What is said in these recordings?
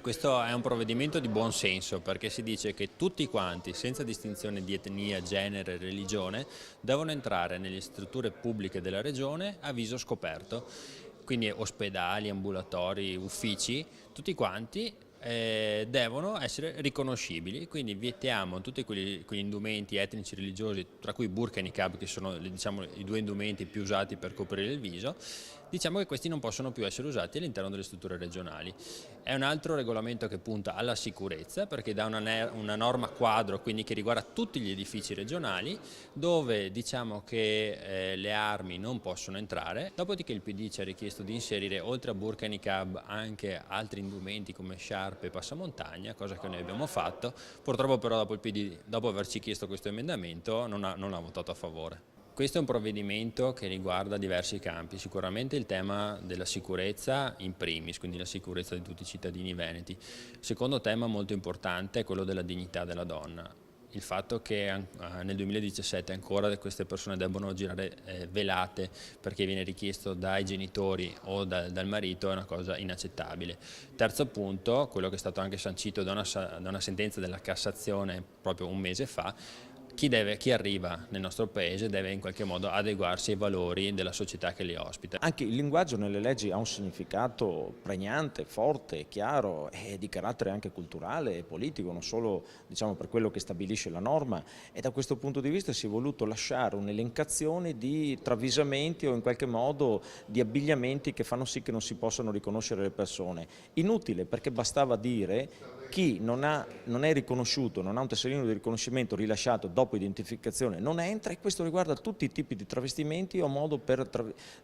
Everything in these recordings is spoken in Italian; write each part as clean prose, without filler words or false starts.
Questo è un provvedimento di buon senso perché si dice che tutti quanti, senza distinzione di etnia, genere, religione, devono entrare nelle strutture pubbliche della regione a viso scoperto, quindi ospedali, ambulatori, uffici, tutti quanti devono essere riconoscibili, quindi vietiamo tutti quegli indumenti etnici religiosi, tra cui burqa e niqab, che sono diciamo, i due indumenti più usati per coprire il viso. Diciamo che questi non possono più essere usati all'interno delle strutture regionali. È un altro regolamento che punta alla sicurezza perché dà una norma quadro, quindi che riguarda tutti gli edifici regionali, dove diciamo che le armi non possono entrare. Dopodiché il PD ci ha richiesto di inserire oltre a burqa e niqab anche altri indumenti come sciarpe e passamontagna, cosa che noi abbiamo fatto. Purtroppo però dopo il PD, dopo averci chiesto questo emendamento, non ha votato a favore. Questo è un provvedimento che riguarda diversi campi, sicuramente il tema della sicurezza in primis, quindi la sicurezza di tutti i cittadini veneti. Il secondo tema molto importante è quello della dignità della donna. Il fatto che nel 2017 ancora queste persone debbano girare velate perché viene richiesto dai genitori o dal marito è una cosa inaccettabile. Terzo punto, quello che è stato anche sancito da una sentenza della Cassazione proprio un mese fa, chi arriva nel nostro paese deve in qualche modo adeguarsi ai valori della società che li ospita. Anche il linguaggio nelle leggi ha un significato pregnante, forte, chiaro e di carattere anche culturale e politico, non solo diciamo, per quello che stabilisce la norma, e da questo punto di vista si è voluto lasciare un'elencazione di travisamenti o in qualche modo di abbigliamenti che fanno sì che non si possano riconoscere le persone. Inutile, perché bastava dire chi non è riconosciuto, non ha un tesserino di riconoscimento rilasciato dopo identificazione non entra, e questo riguarda tutti i tipi di travestimenti o modo per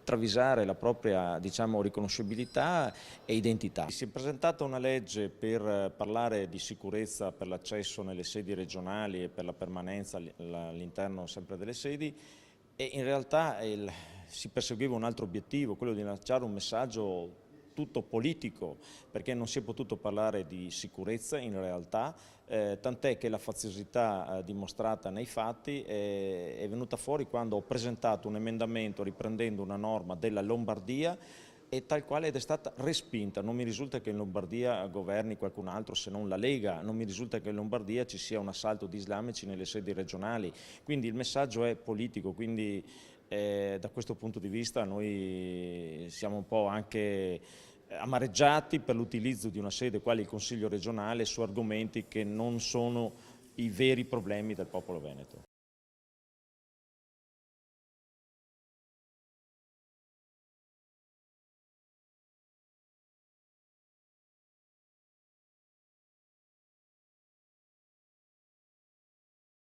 travisare la propria diciamo, riconoscibilità e identità. Si è presentata una legge per parlare di sicurezza per l'accesso nelle sedi regionali e per la permanenza all'interno sempre delle sedi, e in realtà si perseguiva un altro obiettivo, quello di lanciare un messaggio tutto politico, perché non si è potuto parlare di sicurezza in realtà, tant'è che la faziosità dimostrata nei fatti è venuta fuori quando ho presentato un emendamento riprendendo una norma della Lombardia e tal quale ed è stata respinta. Non mi risulta che in Lombardia governi qualcun altro se non la Lega, non mi risulta che in Lombardia ci sia un assalto di islamici nelle sedi regionali, quindi il messaggio è politico, quindi da questo punto di vista noi siamo un po' anche amareggiati per l'utilizzo di una sede quale il Consiglio regionale su argomenti che non sono i veri problemi del popolo veneto.